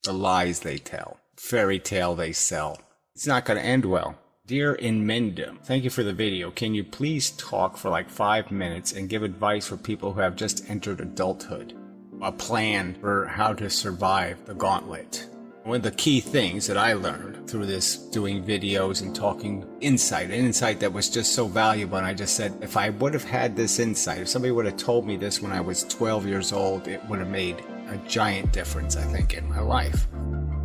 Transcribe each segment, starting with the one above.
the lies they tell, fairy tale they sell. It's not going to end well. Dear inmendham, thank you for the video. Can you please talk for like 5 minutes and give advice for people who have just entered adulthood? A plan for how to survive the gauntlet. One of the key things that I learned through this doing videos and talking an insight that was just so valuable, and I just said, if I would have had this insight, if somebody would have told me this when I was 12 years old, it would have made a giant difference, I think, in my life.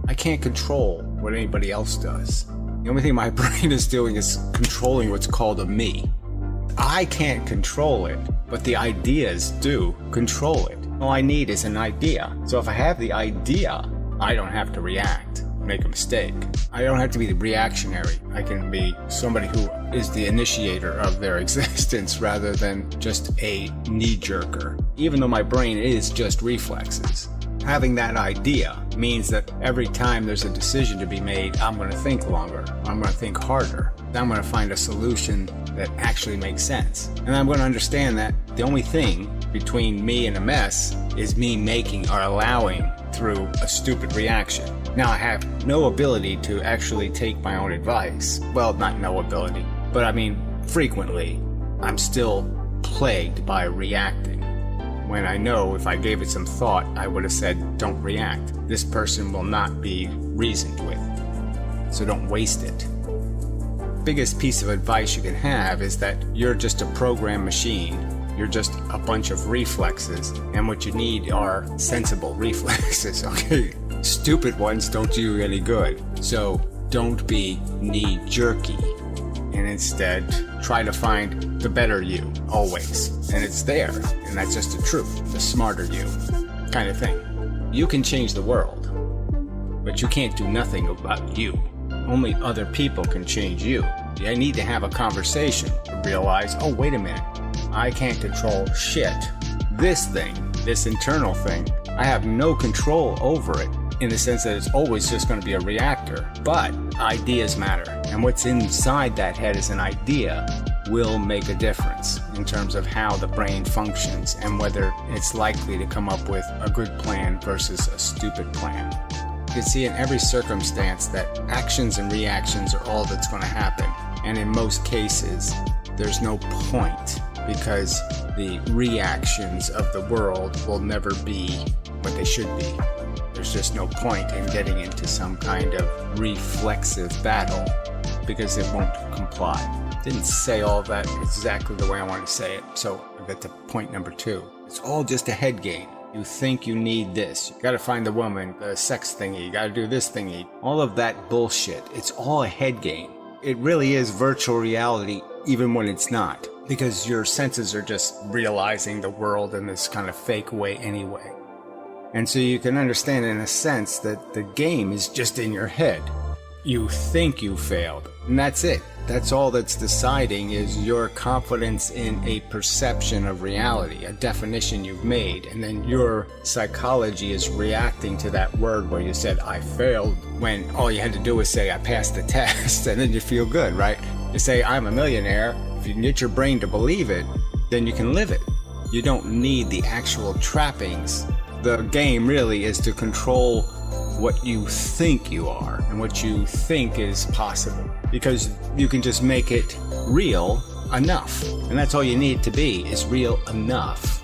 I can't control what anybody else does. The only thing my brain is doing is controlling what's called a me. I can't control it, but the ideas do control it. All I need is an idea. So if I have the idea, I don't have to react, make a mistake. I don't have to be the reactionary. I can be somebody who is the initiator of their existence rather than just a knee-jerker. Even though my brain is just reflexes. Having that idea means that every time there's a decision to be made, I'm going to think longer. I'm going to think harder. I'm going to find a solution that actually makes sense. And I'm going to understand that the only thing between me and a mess is me making or allowing through a stupid reaction. Now I have no ability to actually take my own advice. Well, not no ability, but I mean frequently I'm still plagued by reacting. When I know if I gave it some thought, I would have said, don't react. This person will not be reasoned with, so don't waste it. Biggest piece of advice you can have is that you're just a program machine. You're just a bunch of reflexes, and what you need are sensible reflexes, okay? Stupid ones don't do you any good, so don't be knee-jerky, and instead try to find the better you, always. And it's there, and that's just the truth, the smarter you kind of thing. You can change the world, but you can't do nothing about you. Only other people can change you. You need to have a conversation to realize, oh, wait a minute, I can't control shit. This thing, this internal thing, I have no control over it, in the sense that it's always just going to be a reactor. But ideas matter, and what's inside that head as an idea will make a difference in terms of how the brain functions and whether it's likely to come up with a good plan versus a stupid plan. You can see in every circumstance that actions and reactions are all that's going to happen, and in most cases there's no point, because the reactions of the world will never be what they should be. There's just no point in getting into some kind of reflexive battle because it won't comply. Didn't say all that exactly the way I want to say it, so I get to point number 2. It's all just a head game. You think you need this. You gotta find the woman, the sex thingy, you gotta do this thingy. All of that bullshit. It's all a head game. It really is virtual reality, even when it's not, because your senses are just realizing the world in this kind of fake way anyway. And so you can understand in a sense that the game is just in your head. You think you failed, and that's it. That's all that's deciding is your confidence in a perception of reality, a definition you've made, and then your psychology is reacting to that word where you said, I failed, when all you had to do was say, I passed the test, and then you feel good, right? You say, I'm a millionaire. If you can get your brain to believe it, then you can live it. You don't need the actual trappings. The game really is to control what you think you are and what you think is possible, because you can just make it real enough, and that's all you need to be, is real enough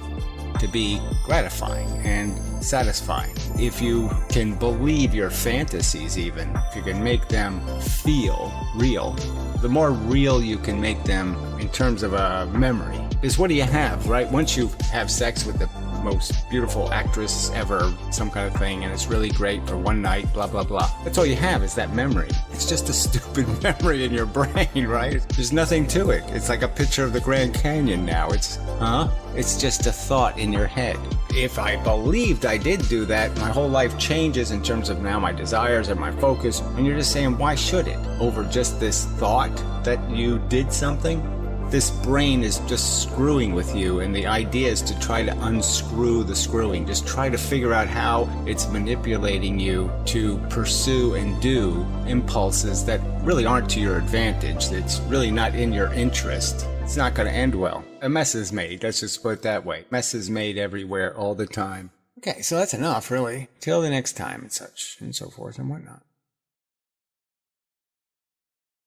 to be gratifying and satisfying. If you can believe your fantasies, even if you can make them feel real, the more real you can make them in terms of a memory, is what do you have, right? Once you have sex with the most beautiful actress ever, some kind of thing, and it's really great for one night, blah blah blah, that's all you have is that memory. It's just a stupid memory in your brain, right? There's nothing to it. It's like a picture of the Grand Canyon now. It's just a thought in your head. If I believed I did do that, my whole life changes in terms of now my desires and my focus, and you're just saying, why should it? Over just this thought that you did something? This brain is just screwing with you, and the idea is to try to unscrew the screwing. Just try to figure out how it's manipulating you to pursue and do impulses that really aren't to your advantage. It's really not in your interest. It's not going to end well. A mess is made, let's just put it that way. Mess is made everywhere all the time. Okay, so that's enough, really. Till the next time and such and so forth and whatnot.